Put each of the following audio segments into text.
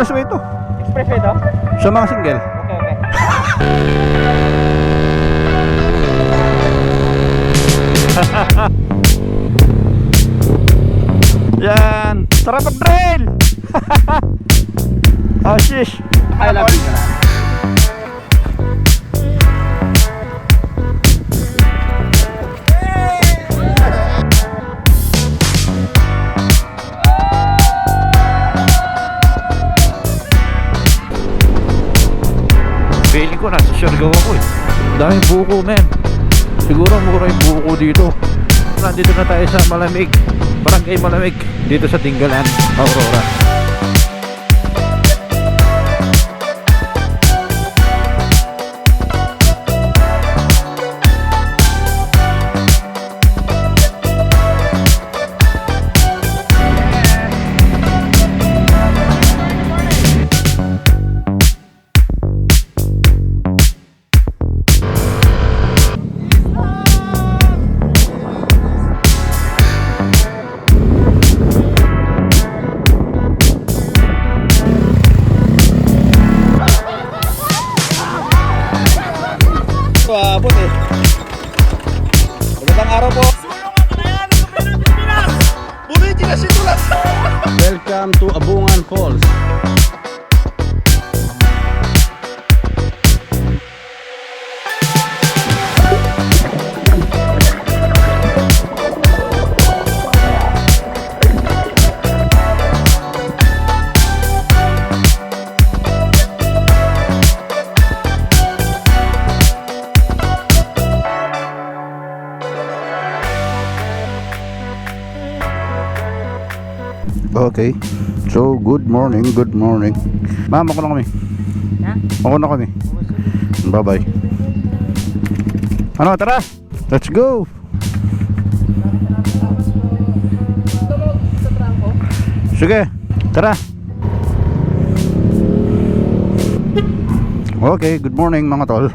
Expressway to. Expressway to? Sa mga single. Okay, okay. Yan. Sarap mag-trail. Oh, shish. I love you. Feeling ko nasa Siargao ako eh. Daming buko, men. Siguro mura yung buko dito. Nandito na tayo sa Malamig, Barangay Malamig, dito sa Dingalan, Aurora. Abot eh. Magandang araw po. Welcome to Abungan Falls. Okay. So, good morning, good morning. Ma'am, ako na kami. Ha? Ako na kami. Bye-bye. Ano, tara! Let's go! Sige, tara! Okay, good morning mga tol.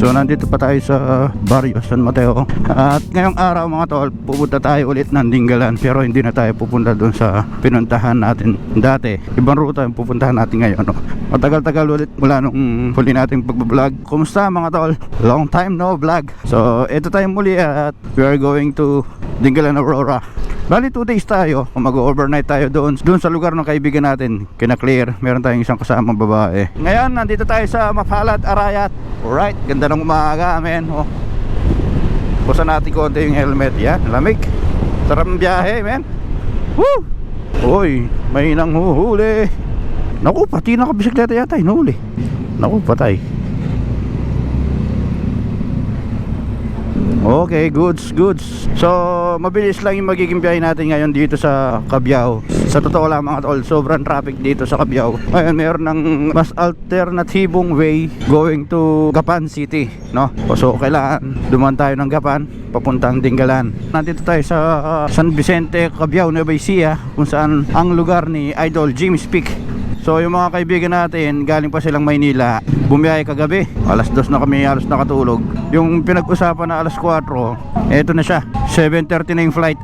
So nandito pa tayo sa Barrio San Mateo. At ngayong araw mga tol, pupunta tayo ulit ng Dingalan. Pero hindi na tayo pupunta doon sa pinuntahan natin dati. Ibang ruta yung pupuntahan natin ngayon, no? Matagal-tagal ulit mula nung huli nating pagbablog. Kumusta mga tol? Long time no vlog. So ito tayo muli at we are going to Dingalan, Aurora. Bali 2 days tayo. Mag-overnight tayo doon sa lugar ng kaibigan natin, kina Claire. Meron tayong isang kasamang babae. Ngayon nandito tayo sa Mapalad, Arayat. Alright, ganda ng umaga, men. Oh. Busan natin konti yung helmet. Yan, lamig. Sarap ng biyahe, men. Woo! Uy, may nang huhuli. Naku, pati nakabisikleta yata hinuhuli. Naku, patay. Okay, goods. So, mabilis lang yung magiging biyahe natin ngayon dito sa Cabiao. Sa totoo lang mga tol, sobrang traffic dito sa Cabiao. Ngayon, meron ng mas alternatibong way going to Gapan City, no? So, kailangan dumaan tayo ng Gapan, papuntang Dingalan. Nandito tayo sa San Vicente, Cabiao, Nueva Ecija, kung saan ang lugar ni Idol James Peak. So yung mga kaibigan natin, galing pa silang Maynila, bumiyahe kagabi. Alas 2 na kami halos nakatulog. Yung pinag-usapan na alas 4, eto na siya, 7:30 na yung flight.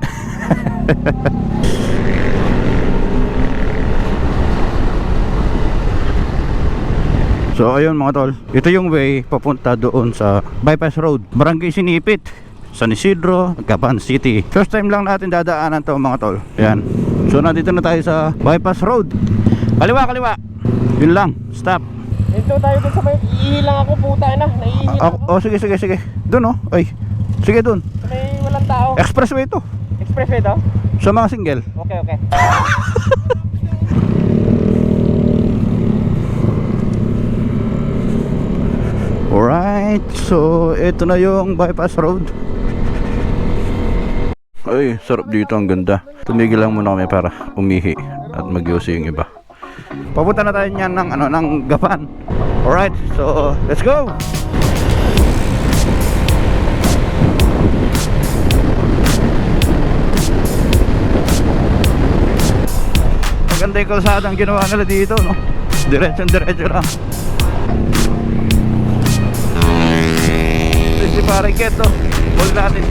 So ayun mga tol, ito yung way papunta doon sa Bypass Road, Barangay Sinipit, San Isidro, Gapan City. First time lang natin dadaanan to mga tol. Yan. So nandito na tayo sa Bypass Road. Kaliwa. Yun lang, stop. Ito tayo dun sa may iilang ako, puta na. Naiilang ako. Oh, sige. Doon oh. Ay. Sige doon. Sa may walang tao. Expressway to. Expressway to? Sa mga single. Okay, okay. Alright. So, ito na yung Bypass Road. Ay, sarap dito, ang ganda. Tumigil lang muna kami para umihi at mag-yosi yung iba. Papunta na tayo niyan ng Gapan. Alright, so let's go. Maganda yung kalsada ang ginawa nila dito, no? Diretso lang. Si pare Keto, hold natin.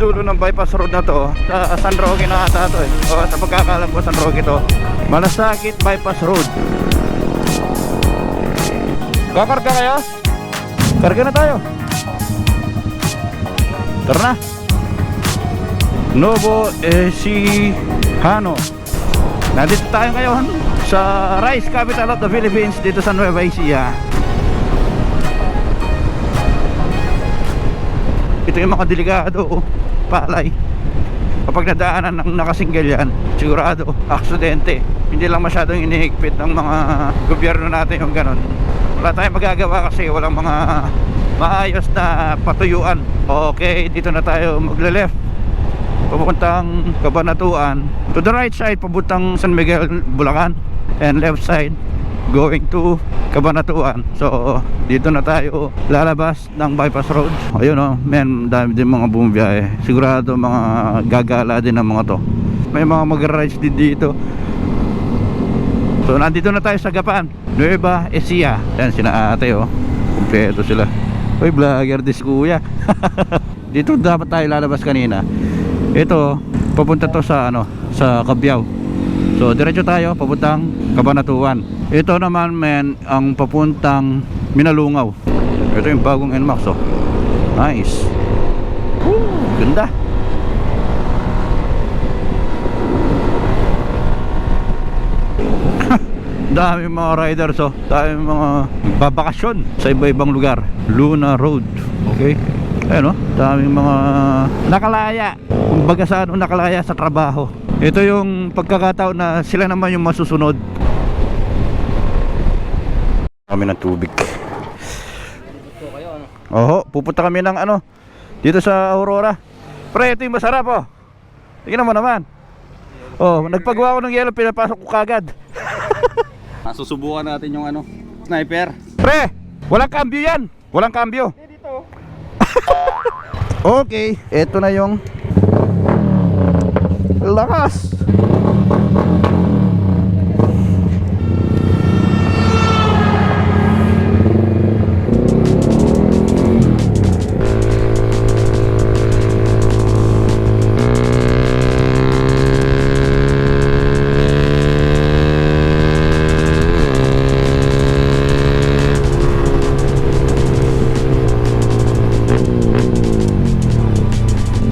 dulo ng bypass road na to. Sa San Roque na ata to eh. O, sa pagkakalam ko San Roque to. Malasakit bypass road. Kakarga kayo? Karga na tayo. Tara na. Novo Ecijano. Nandito tayo ngayon sa Rice Capital of the Philippines, dito sa Nueva Ecija. Ito yung mga delikado palay. Kapag nadaanan ng nakasinggel yan, sigurado aksidente. Hindi lang masyadong inihigpit ng mga gobyerno natin yung ganon. Wala tayong magagawa kasi walang mga maayos na patuyuan. Okay, dito na tayo magle-left papuntang Cabanatuan. To the right side papuntang San Miguel, Bulacan, and left side going to Cabanatuan. So dito na tayo lalabas ng bypass road. Ayun oh, men, dami din mga bumibiyahe. Sigurado mga gagala din ng mga to. May mga mag-rides din dito. So nandito na tayo sa Gapan, Nueva Ecija. Yan sina ate oh, kumpleto sila. Uy, vlogger dis kuya. Dito dapat tayo lalabas kanina. Ito papunta to sa ano, sa Cabiao. So diretso tayo papuntang Cabanatuan. Ito naman men ang papuntang Minalungaw. Ito yung bagong NMAX oh. Nice. Ganda. Daming mga riders oh. Daming mga babakasyon sa iba-ibang lugar. Luna Road. Okay. Ayun oh, daming mga nakalaya. Kumbaga sa ano, nakalaya sa trabaho. Ito yung pagkakataon na sila naman yung masusunod. Kami ng tubig. Oho, pupunta kami ng ano, dito sa Aurora. Pre, ito yung masarap oh. Tingnan mo naman. Oh, nagpagawa ko ng yelo, pinapasok ko kagad. Susubukan natin yung ano, sniper. Pre, walang cambio yan. Walang cambio. Dito. Okay, ito na yung lakas.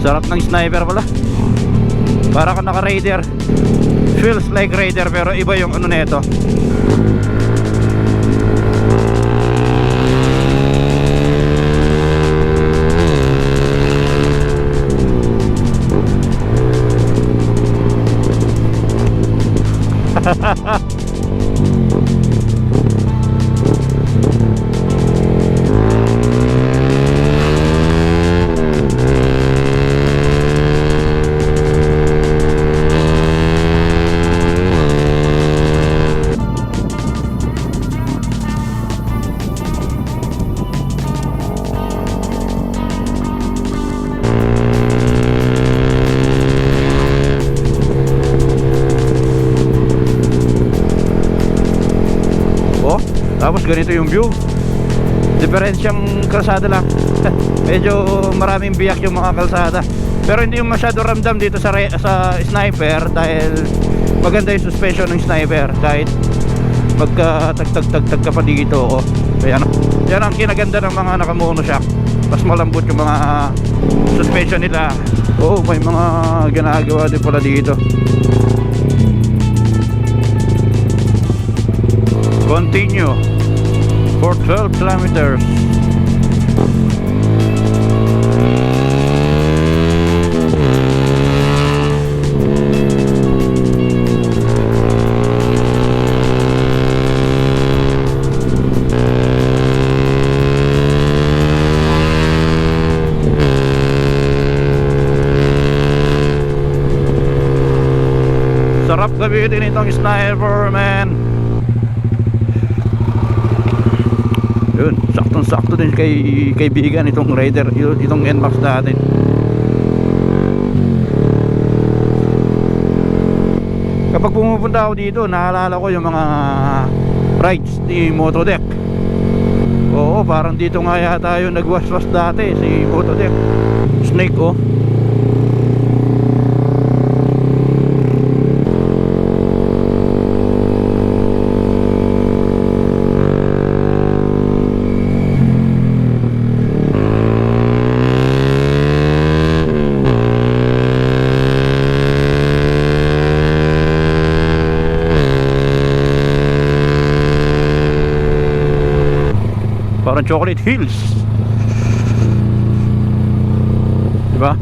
Sarap ng sniper pala. Para ka naka-raider. Feels like raider pero iba yung ano nito. Tapos ganito yung view. Diferensyang kalsada lang. Medyo maraming biyak yung mga kalsada. Pero hindi yung masyado ramdam dito sa sniper dahil maganda yung suspension ng sniper kahit pagka tag ka pa dito. Kaya yan ang kinaganda ng mga nakamonoshock. Mas malambot yung mga suspension nila. Oo, may mga ginagawa din pala dito. Continue for 12 kilometers. Sarap gamitin itong sniper, man. Yun, saktong-sakto din kay kaibigan itong rider, itong NMAX natin. Kapag pumupunta ako dito, naalala ko yung mga rides ni Motodeck. Oo, parang dito nga yata yung nagwaswas dati si Motodeck. Snake oh. Parang Chocolate Hills. Diba?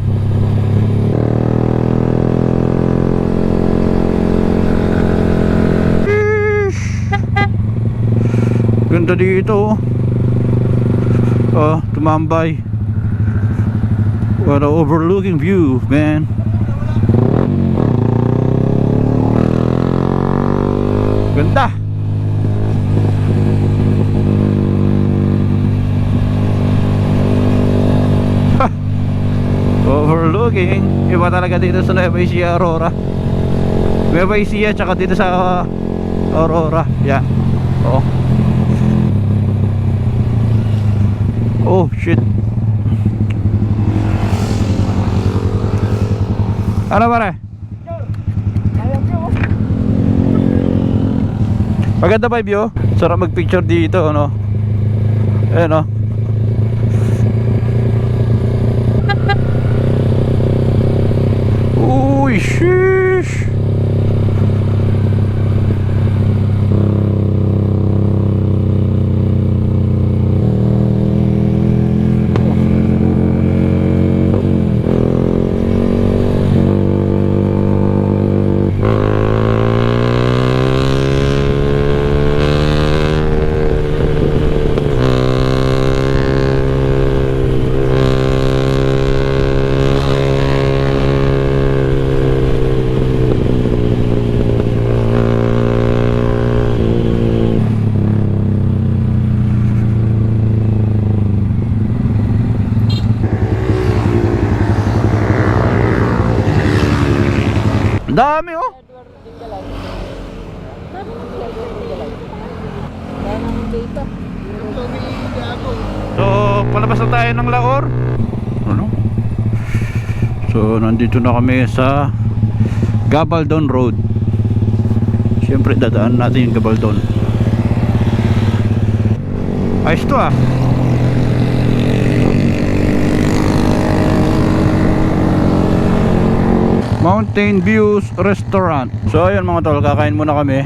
Ganda dito. Oh, tumambay. What an overlooking view, man. Ganda. Ha. Overlooking. Iba talaga dito sa Nueva Ecija, Aurora. Nueva Ecija tsaka dito sa Aurora. Yan. Oh. Oh shit. Ano pare? Maganda ba yung view? Sarap mag-picture dito, ano? Ayan, no? Uy, sheesh! Dami oh. So, palabas na tayo ng Laor. Ano? So, nandito na kami sa Gabaldon Road. Siyempre, dadaan natin yung Gabaldon. Ayos to ah. Mountain Views Restaurant. So ayun mga tol, kakain muna kami.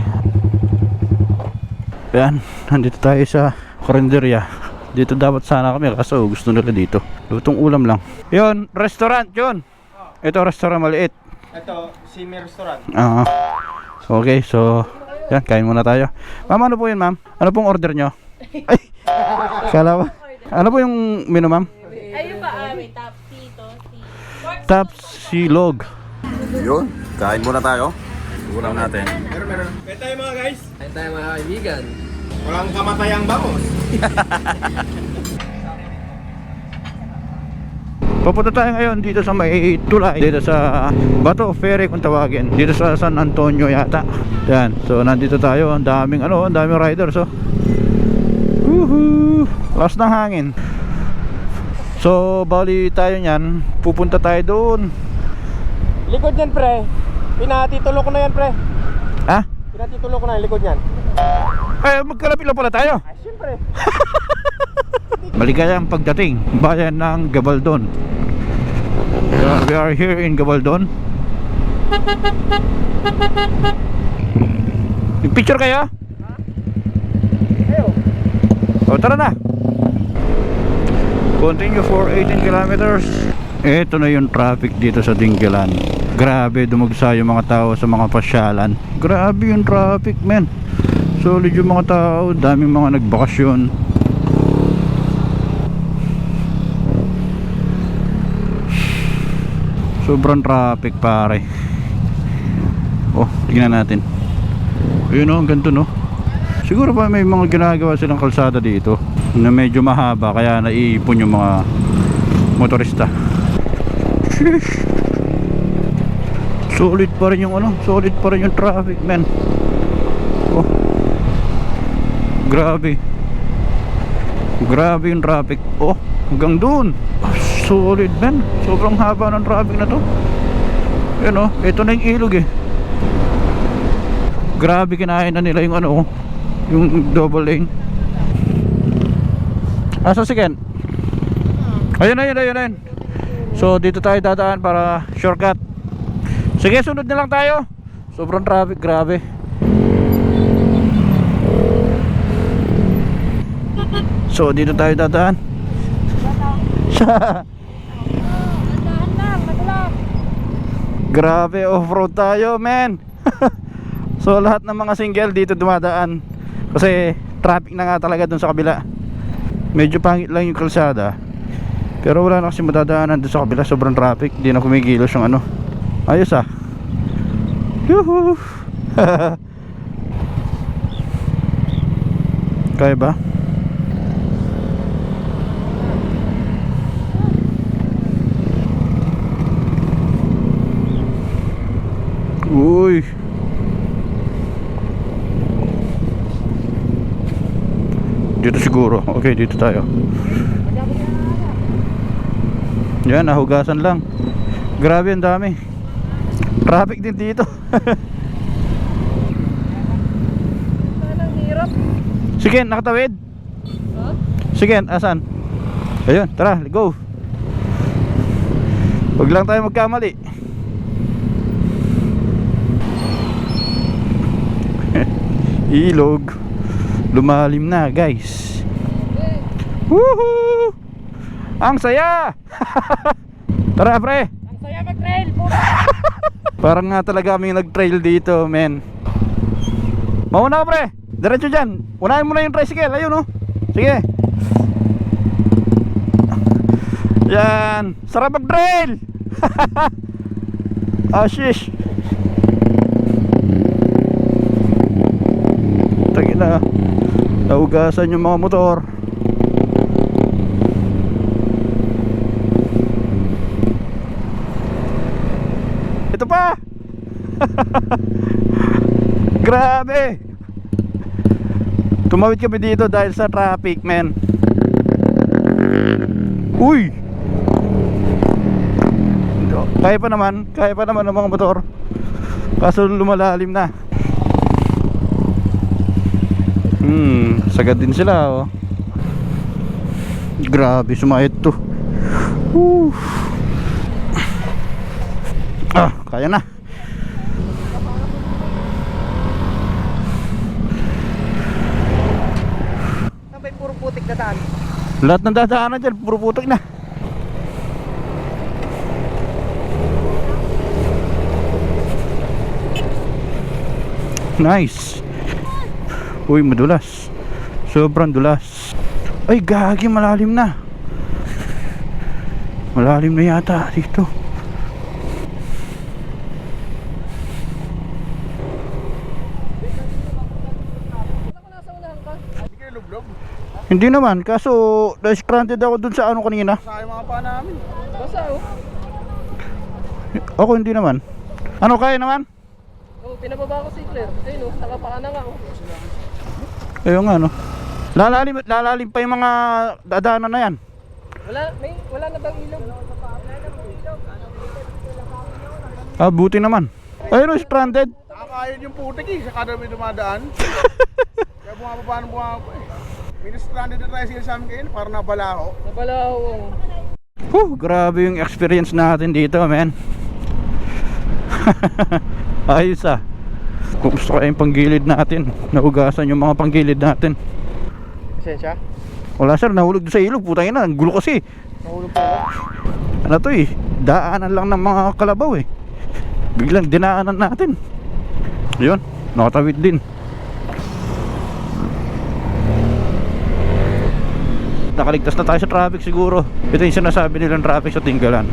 Ayan, nandito tayo sa Corinderia. Dito dapat sana kami, kaso gusto nila dito lutong ulam lang. Yun, restaurant yun. Ito restaurant maliit. Ito, Simi Restaurant. Okay, so yan, kain muna tayo. Ma'am, ano po yun ma'am? Ano pong order nyo? Ay, kala ba? Ano po yung menu ma'am? Ayun ba, may top C, to C. Top silog. Yun, kain muna tayo. Ulam natin. Meron. Kaya tayo mga guys. Ayun tayo mga kaibigan. Walang kamatayang bangos. Papunta tayo ngayon dito sa may tulay, dito sa Bato Ferry kung tawagin, dito sa San Antonio yata. Yan, so nandito tayo, ang daming ang daming riders oh. Woohoo! Lakas ng hangin. So bali tayo niyan, pupunta tayo doon. Likod niyan pre. Pinatitulo ko na yan pre. Ah? Pinatitulo ko na yung likod niyan. Ay, magkalapit lang pala tayo. Ay, siyempre. Maligayang pagdating, bayan ng Gabaldon. We are here in Gabaldon. Yung picture kayo? Ayo. O tara na. Continue for 18 kilometers. Ito na yung traffic dito sa Dingalan. Grabe, dumagsa yung mga tao sa mga pasyalan. Grabe yung traffic, men. Solid yung mga tao, daming mga nagbakasyon. Sobrang traffic pare. Oh, tingnan natin. Ayun oh, ang ganito no. Siguro pa may mga ginagawa silang kalsada dito na medyo mahaba, kaya naiipon yung mga motorista. Sheesh. Solid pa rin yung solid pa rin yung traffic, man. Oh. Grabe. Grabe yung traffic. Oh, hanggang doon. Solid, man. Sobrang haba ng traffic na to. Yan oh, ito na yung ilog eh. Grabe, kinain na nila yung yung double lane. Asa si Ken? Ayun. So dito tayo dadaan para shortcut. Sige, sunod na lang tayo. Sobrang traffic, grabe. So dito tayo dadaan. Dahan lang, magulang. Grabe, off-road tayo, men. So lahat ng mga single dito dumadaan kasi traffic na nga talaga dun sa kabila. Medyo pangit lang yung kalsada, pero wala na kasi madadaanan dun sa kabila. Sobrang traffic, di na kumikilos yung ano. Ayos ah. Yuhu. Kaya ba? Uy. Dito siguro. Okay, dito tayo. Yan, nahugasan lang. Grabe, ang dami. Traffic din dito. Ang hirap. Sige, nakatawid. Sige, asan? Ayun, tara, go. Huwag lang tayo magkamali. Ilog. Lumalim na, guys. Woohoo! Ang saya! Tara, pre. Ang saya mag-trail. Parang nga talaga kami nag-trail dito, men. Mauna ka, pre. Diretso dyan. Unahin mo na yung tricycle. Ayun, oh. Sige. Yan. Sarap mag-trail. Ah, shish. Tangina. Naugasan yung mga motor. Ito pa. Grabe. Tumawid kami dito dahil sa traffic, men. Uy. Kaya pa naman ng mga motor. Kaso lumalalim na. Sagad din sila, oh. Grabe, sumayad to. Woo. Ah, kaya na. Sabay puro putik na daan. Lahat ng dadaanan dyan, puro putik na. Nice. Uy, madulas. Sobrang dulas. Ay, gagi, malalim na. Malalim na yata dito. Hindi naman, kaso na-stranded ako dun sa ano kanina. Sayang mga pa namin. Basta oh. Ako hindi naman. Ano, kaya naman? Oh, pinababa ko si Claire. Ayun oh, nakapaka na nga oh. Ayun nga, no. Lalalim pa yung mga dadaanan na yan. Wala na bang ilog? Ah, buti naman. Ayun, stranded. Nakakayon yung putik eh, sa kada may dumadaan. Kaya bumababa ng bumababa eh. Stranded na tayo sa amin kayo, parang nabalaho. Nabalaw. Grabe yung experience natin dito, man. Ayos ah. Kung gusto ko yung panggilid natin, naugasan yung mga panggilid natin. Pasensya? Wala sir, nahulog doon sa ilog. Putang ina, ang gulo kasi. Nahulog po ako. Ano to eh, daanan lang ng mga kalabaw eh. Biglang dinaanan natin. Yun, nakatawid din. Nakaligtas na tayo sa traffic siguro. Ito yung sinasabi nilang traffic sa Tinggalan.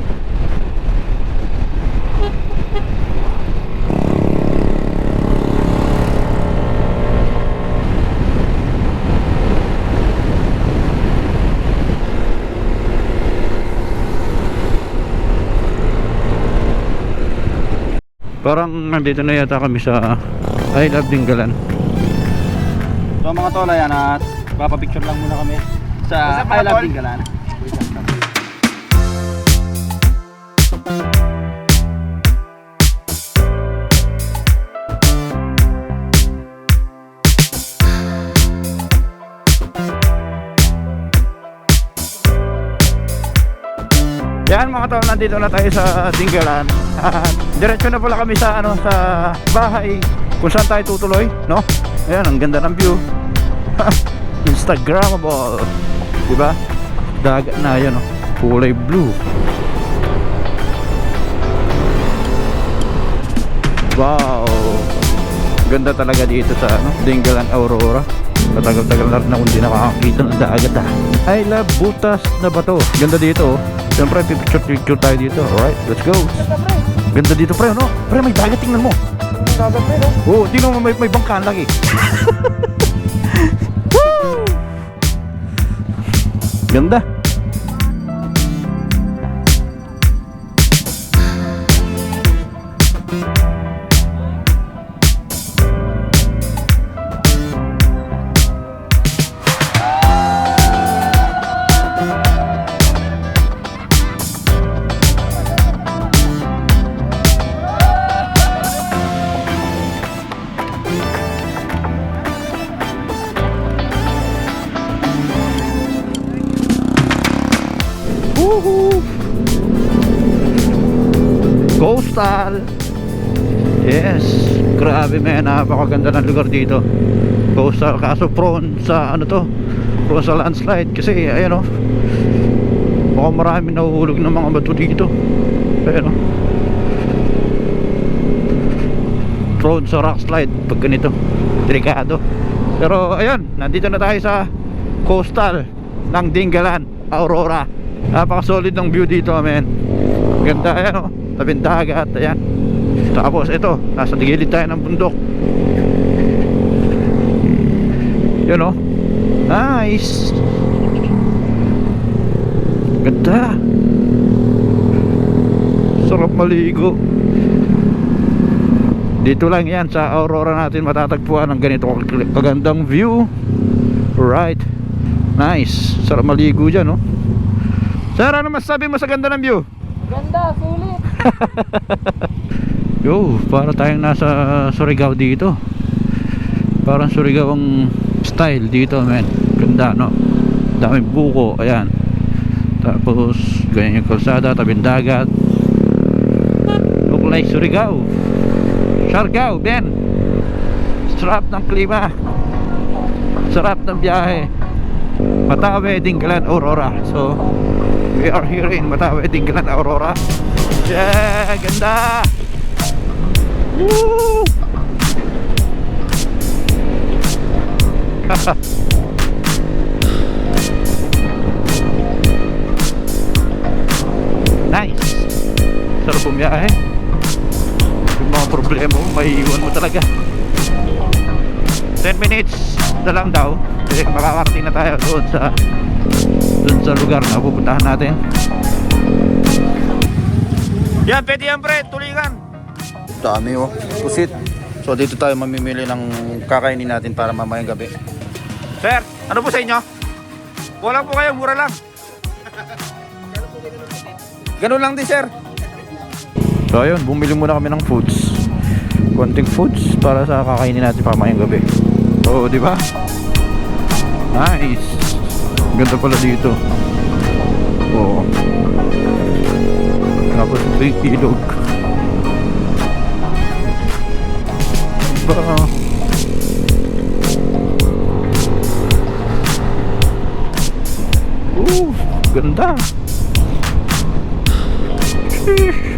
Parang nandito na yata kami sa I Love Tinggalan. So mga tol, ayan at papapicture lang muna kami sa I Love Tinggalan. Yan mga tol, nandito na tayo sa Tinggalan. Diretso na pala kami sa ano, sa bahay kung saan tayo tutuloy, no? Ayan, ang ganda ng view. Instagrammable. Diba? Dagat na yan, oh. Kulay blue. Wow. Ganda talaga dito sa Dingalan Aurora. Matagal-tagal na rin ako hindi nakakakita ng dagat I love butas na bato. Ganda dito, oh. Siyempre picture tayo dito. Alright, let's go. Ganda dito pre, no? Pre, may dagat, tingnan mo. Dagat pre, no? Oo, tingnan mo, may bangkaan lagi. Woo! Ganda. Woohoo! Coastal. Yes, grabe man, napakaganda ng lugar dito. Coastal, kaso prone sa prone sa landslide kasi ayan, oh. Mukhang marami nahuhulog ng mga bato dito. Ayan, oh. Prone sa rock slide pag ganito, delikado. Pero ayun, nandito na tayo sa coastal ng Dingalan Aurora. Napaka-solid ng view dito, men. Ganda, ayan, oh. Tabing dagat, ayan. Tapos ito, nasa gilid tayo ng bundok. Yun, oh. Nice. Ganda. Sarap maligo. Dito lang yan sa Aurora natin matatagpuan ng ganito kagandang view. Right. Nice. Sarap maligo dyan, oh. Sir, ano masasabi mo sa ganda ng view? Ganda, sulit. Yo, para tayong nasa Surigao dito. Parang Surigao ang style dito, men. Ganda, no? Daming buko, ayan. Tapos ganyan yung kalsada, tabing dagat. Look like Surigao. Siargao, ben. Sarap ng klima. Sarap ng biyahe. Matawe, Dingalan, Aurora. So we are here in Matawe, Dingalan, Aurora. Yeah, ganda. Woo! Nice. Sarap bumiyahe. Yung mga problema mo, maiiwan mo talaga. 10 minutes na lang daw. Kasi makakarating na tayo doon sa lugar na pupuntahan natin. Yan, pwede yan pre, tulingan. Dami, oh, pusit. So dito tayo mamimili ng kakainin natin para mamayang gabi. Sir, ano po sa inyo? Wala po kayo, mura lang. Ganun lang din, sir. So ayun, bumili muna kami ng foods. Konting foods para sa kakainin natin para mamayang gabi. So, di ba? Nice. Ganda pala dito. Oo. Tapos big ilog. Diba? Ganda. Sheesh.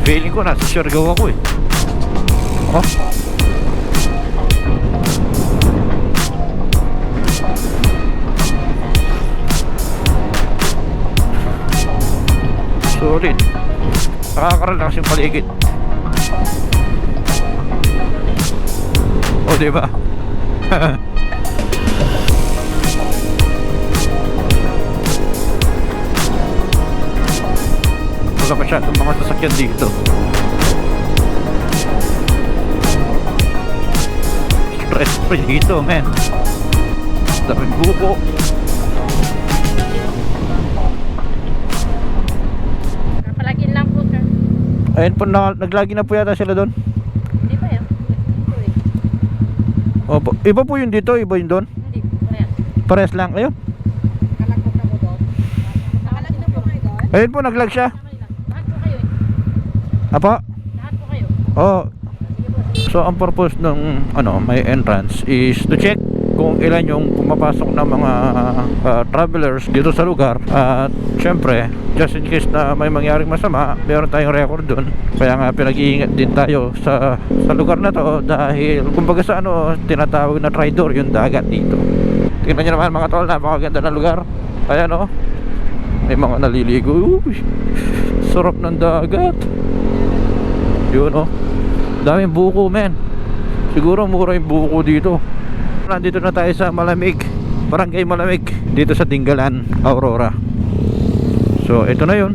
Feeling ko nasa Siargao ako, eh. Oh. Solid. Nakaka-relax yung paligid. O, diba? Wala masyadong mga sasakyan dito. Stress free dito, men. Daming buko. Napalagin lang po, sir. Ayun po, naglagi na po yata sila doon. Hindi pa yan. Opo. Iba po yun dito, iba yun doon. Hindi, parehas. Pares lang. Ayun. Kalagpag na mo doon. Nakalagin na po kayo doon. Ayun po, naglag siya. Lahat po kayo eh. Apo? Lahat po kayo. Oo. Sige po. So ang purpose ng may entrance is to check kung ilan yung pumapasok na mga travelers dito sa lugar. At syempre, just in case na may mangyaring masama, meron tayong record dun. Kaya nga pinag-iingat din tayo sa lugar na to, dahil kumbaga sa tinatawag na tridor yung dagat dito. Tingnan nyo naman mga tol, napakaganda ng lugar. Ayan may mga naliligo. Uy, sarap ng dagat. Yun daming buko, men. Siguro mura yung buko dito. Nandito na tayo sa Malamig, Barangay Malamig, dito sa Dingalan, Aurora. So ito na yun.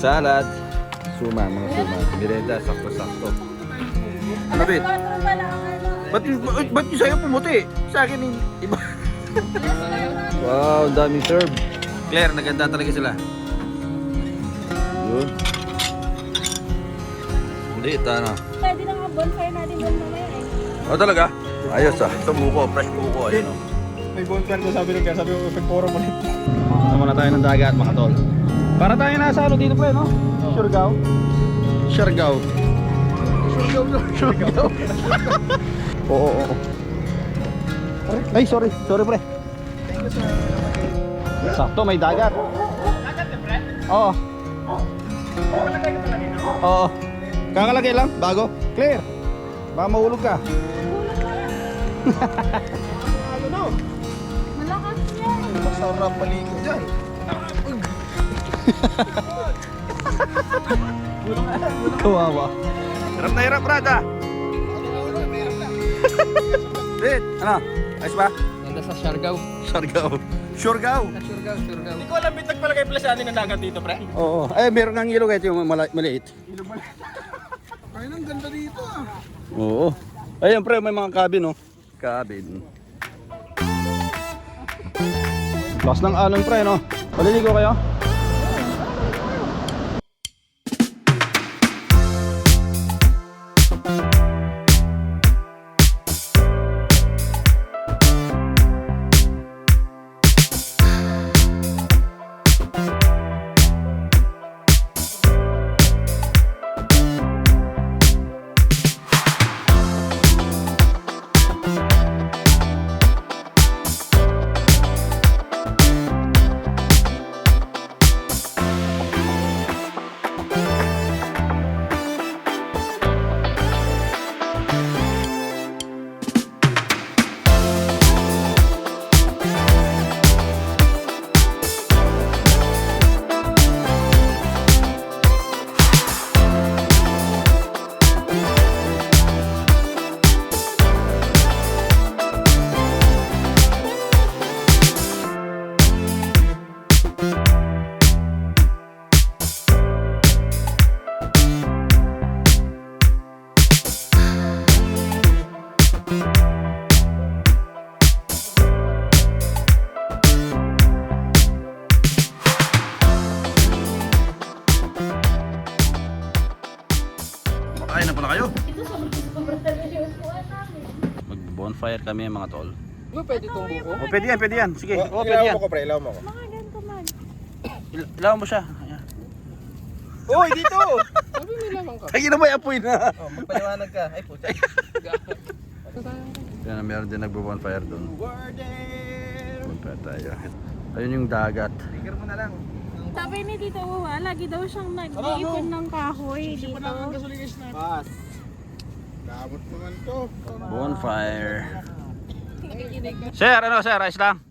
Salad. Suma, mga suma. Merenda, sakto-sakto. Ano, Bit? Ba't yung sa'yo pumuti? Sa akin yung iba. Wow, daming serve. Claire, naganda talaga sila. Yun. Hindi, ito Pwede na nga bonfire natin doon mamaya eh. talaga? Ayos Ito buko, fresh buko. Ayun May bonfire ko sabi ko, pagpuro mo nito. Sama na tayo ng dagat, mga tol. Para tayo nasa dito pre, no? Surigao. Siargao. Surigao. Oo. Ay, sorry pre. Sakto, may dagat. Oo. Oo. Kakalagay lang, bago. Clear. Baka mahulog ka. Malakas yan. Masarap maligo dyan. Kawawa. Hirap, brada. Bit, ayos ba? Nanda sa Siargao. Siargao. Hindi ko alam, Bit, nagpalagay pala sa atin ng dagat dito, pre. Oo. Meron ng ilog ito yung maliit. Ay, ang ganda dito Oo. Ayun pre, may mga cabin Cabin. Lakas ng alon pre, Paliligo kayo? Kain na pala kayo. Mag-bonfire kami mga tol. Pwede itong buko. Pwede yan. Sige. Ilaw mo ko pre, ilaw mo ko. Mga ganito man. Ilaw mo siya. Ayan. Uy, dito! Sabi nila lang ka. Ay, na may apoy na. Magpaliwanag ka. Ay, puta. Yan, meron din nagbo-bonfire doon. Bonfire tayo. Ayun yung dagat. Trigger mo na lang. Sabi ni Tito Uwa, lagi daw siyang nag-iipon ng kahoy dito. Pas. Damot naman to. Bonfire. Sir, sir? Ayos lang?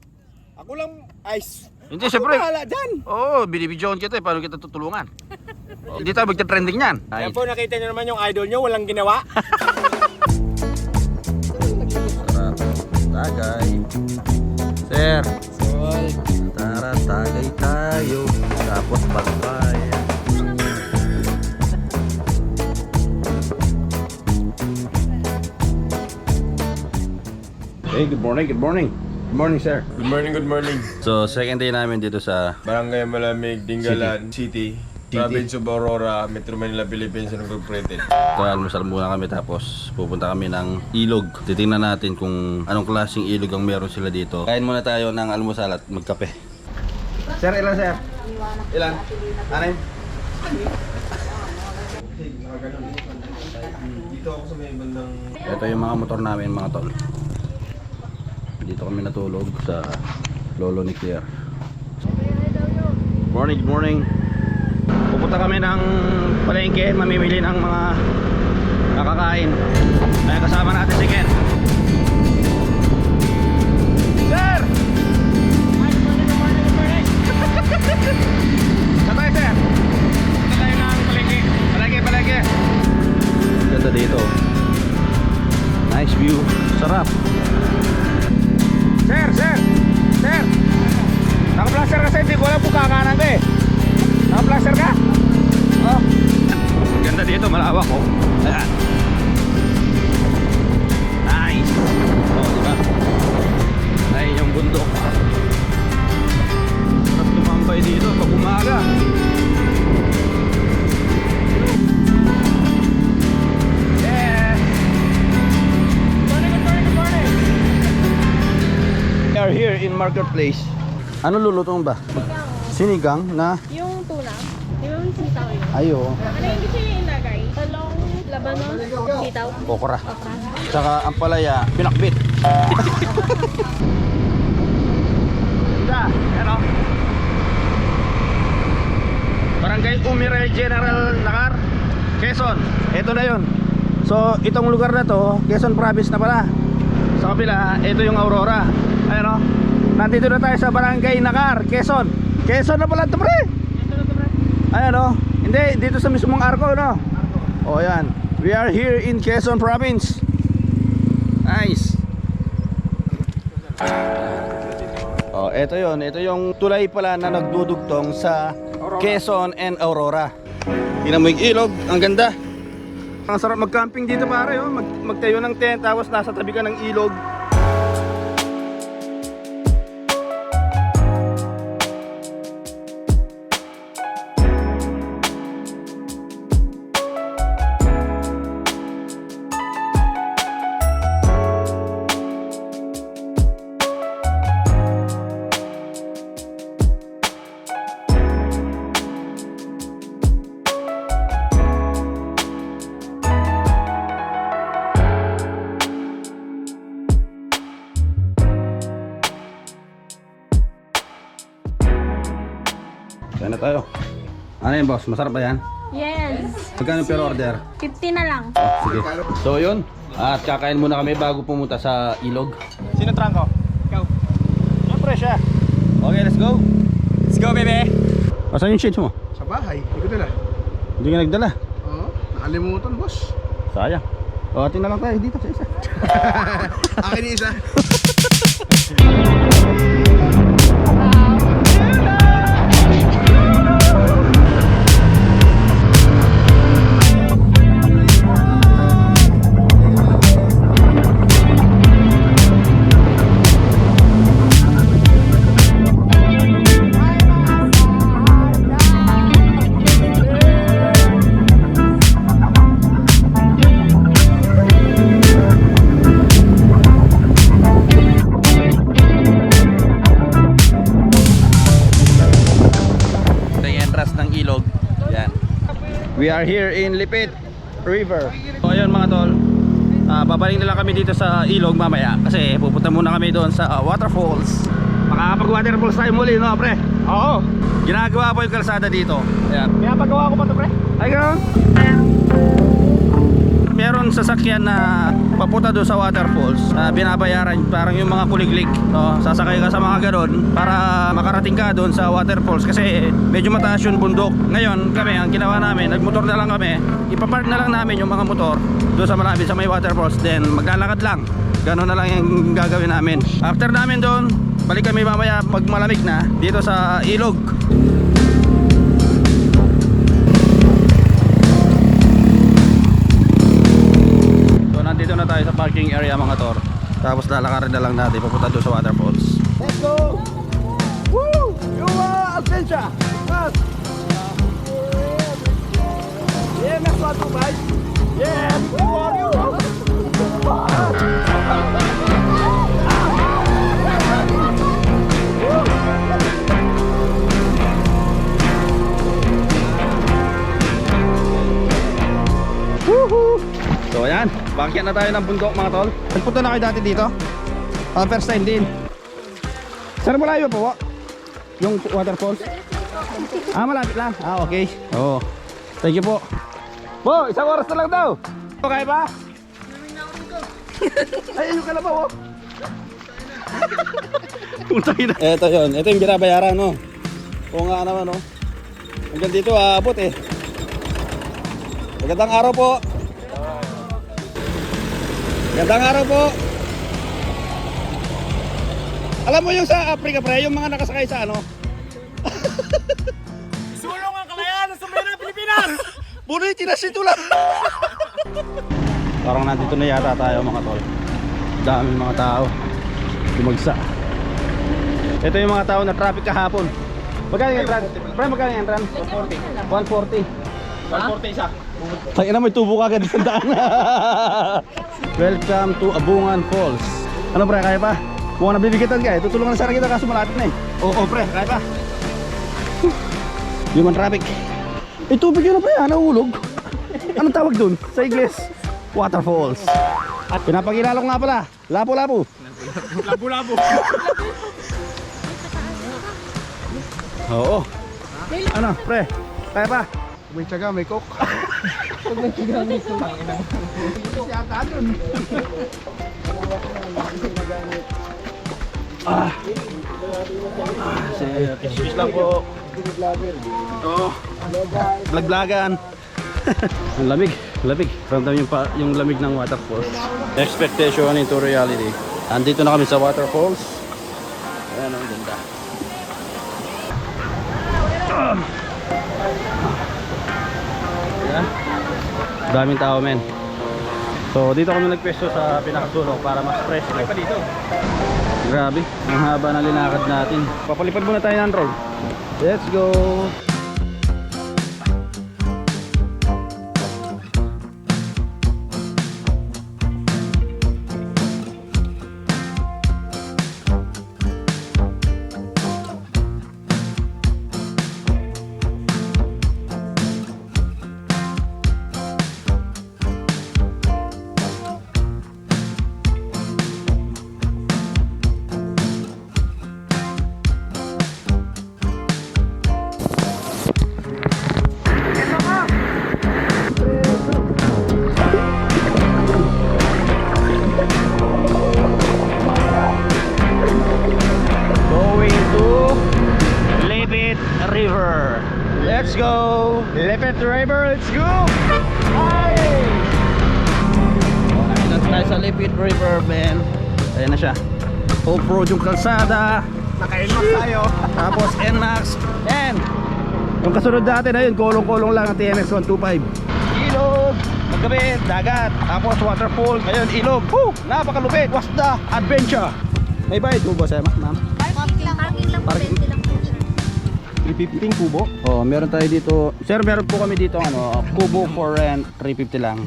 Ako lang, ice. Hindi, siyempre. Bahala dyan. Oo, binibidyoan kita paano kita tutulungan? Hindi tayo magta-trending yan. Yan po, nakita nyo naman yung idol nyo, walang ginawa. Tagay. Sir. Tara, tagay tayo. Tapos bagbayan. Hey, good morning. Good morning, sir. Good morning. So, second day namin dito sa Barangay Malamig, Dingalan City. Province of Aurora, Metro Manila, Philippines, Incorporated. So, almusal muna kami tapos pupunta kami ng ilog. Titingnan natin kung anong klaseng ilog ang meron sila dito. Kain muna tayo ng almusal at magkape. Sir, ilan sir? Ilan? Anim? Dito ako sa may bandang... Ito yung mga motor namin mga tol. Dito kami natulog sa lolo ni Claire. Morning, good morning. Pupunta kami ng palengke, mamimili ng mga nakakain. Kaya kasama natin si Ken. Sir! Sabay sir! Punta tayo ng palengke. Palengke. Ganda dito. Nice view. Sarap. Sir! Naka-plaster kasi hindi ko alam kung kakanan ko eh. Naka-plaster ka? Oh. Ganda dito, malawak oh. Ayan. Nice. Oh, diba? Ayun yung bundok. Sarap tumambay dito pag umaga. We are here in Marketplace. Ano luluto mo ba? Sinigang na? Yung tuna. Di ba yung sitaw yun? Ayo. Ano yung gusto niya ilagay? Talong, labanon, sitaw, Okra. okra. Tsaka ang palaya, pinakbit. Ganda, ano? Barangay Umiray General Nakar, Quezon. Ito na yun. So, itong lugar na to, Quezon Province na pala. Sa kapila, ito yung Aurora. Ayan o. Nandito na tayo sa Barangay Nakar, Quezon. Quezon na pala ito pre. Ayan o. Hindi, dito sa mismong Arco no. O ayan. We are here in Quezon Province. Nice. Oh, ito yon. Ito yung tulay pala na nagdudugtong sa Quezon and Aurora. Tingnan mo yung ilog, ang ganda. Ang sarap mag-camping dito pare, oh. Magtayo ng tent tapos nasa tabi ka ng ilog. Kaya na tayo. Ano yan boss? Masarap ba yan? Yes. Magkano per order? 50 na lang. Sige. So yun. At kakain muna kami bago pumunta sa ilog. Sino trangko? Ikaw. Siyempre siya. Okay, let's go. Let's go, baby! Asan yung shades mo? Sa bahay, hindi ko dala. Hindi ka nagdala. Oo, nakalimutan boss. Sayang. O, tingnan lang tayo dito sa isa. Akin yung isa. We are here in Lipit River. So ayun mga tol, babalik na lang kami dito sa ilog mamaya kasi pupunta muna kami doon sa waterfalls. Makakapag waterfalls tayo muli no pre? Oo. Ginagawa po yung kalsada dito. Ayan. Pinapagawa ko pa to, pre. Ay gano'n? Meron sasakyan na papunta doon sa waterfalls na binabayaran parang yung mga kuliglig no? Sasakay ka sa mga gano'n para makarating ka doon sa waterfalls kasi medyo mataas yung bundok. Ngayon kami ang ginawa namin, nagmotor na lang kami, ipapark na lang namin yung mga motor doon sa malapit sa may waterfalls, then maglalakad lang. Gano'n na lang yung gagawin namin. After namin doon, balik kami mamaya pag malamig na dito sa ilog. Dito na tayo sa parking area mga tor. Tapos lalakarin na lang natin papunta doon sa waterfalls. Let's go! Woo! Yung adventure! TMS 125. Yeah, big for you. Woohoo! So ayan, bakit na tayo ng bundok mga tol. Nagpunta na kayo dati dito? First time din. Saan malayo po? Yung waterfalls? Malapit lang. Okay. Oo. Thank you po. Po, isang oras na lang daw. Okay ba? Ay, ayun ka na ba, oh? Ito yun. Ito yung binabayaran, no? Oo nga naman, no? Hanggang dito, aabot eh. Magandang araw po. Magandang araw po. Alam mo yung sa Africa, pre, yung mga nakasakay sa ano? Sulong ang kalayaan sa Sumera, Pilipinas. Bunoy, tinasito lang. Parang nandito na yata tayo mga tol. Daming mga tao. Dumagsa. Ito yung mga tao na traffic kahapon. Magkano yung entrance? Pre, magkano yung entrance? 140. 140 isa. Tayo na may tubo ka agad sa daan. Welcome to Abungan Falls. Ano pre, kaya pa? Mukhang nabibigitan ka eh. Tutulungan na sana kita kaso malapit na eh. Oo pre, kaya pa? Human traffic. Eh tubig yun na pre, nahulog. Anong tawag dun? Sa Ingles? Waterfalls. At pinapakilala ko nga pala, Lapu-Lapu. Labo-labo. Oo. Ano pre, kaya pa? May tiyaga, may coke. Excuse lang po. Oo. Vlog-vlogan. Ang lamig, lamig. Ramdam yung lamig ng waterfalls. Expectation into reality. Andito na kami sa waterfalls. Ayan, ang ganda. Ayan. Daming tao, men. So dito kami nagpwesto sa pinakasulok para mas fresh. Ay pa dito. Grabe, ang haba na linakad natin. Papalipad muna tayo ng road. Let's go. River. Let's go. Lepet River, let's go. Hi. Nandito tayo sa Lepet River, man. Ayan na siya. Off-road yung kalsada. Naka-NMAX tayo. Tapos NMAX. And yung kasunod natin ayun, kolong-kolong lang ang TMS 125. Ilog, maggabi, dagat. Tapos waterfall. Ngayon, ilog. Woo! Napakalupit. What's the adventure? May bayad po ba sa'yo, ma'am? Parking lang po, 20 lang po. 350 kubo. Oh, meron tayo dito. Sir, meron po kami dito ano, kubo for rent, 350 lang.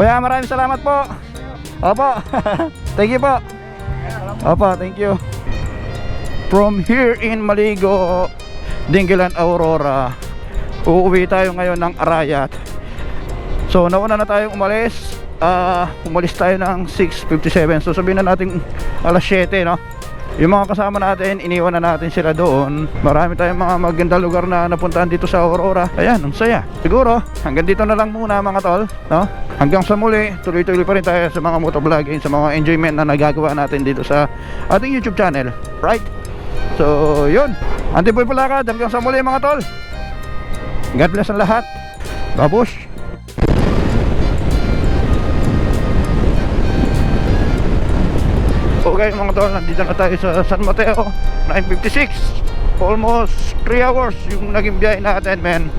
Kuya, maraming salamat po. Opo. Thank you po. Opo, thank you. From here in Maligo, Dingalan, Aurora, uuwi tayo ngayon ng Arayat. So nauna na tayong umalis. Umalis tayo ng 6:57. So sabihin na natin alas 7, no? Yung mga kasama natin, iniwan na natin sila doon. Marami tayong mga magandang lugar na napuntahan dito sa Aurora. Ayan, ang saya. Siguro, hanggang dito na lang muna mga tol, no? Hanggang sa muli, tuloy-tuloy pa rin tayo sa mga motovlogging, sa mga enjoyment na nagagawa natin dito sa ating YouTube channel. Right? So, yun. Antiboy Palakad, hanggang sa muli mga tol. God bless ang lahat. Babush! Okay mga tol, nandito na tayo sa San Mateo, 9:56. Almost 3 hours yung naging biyahe natin, men.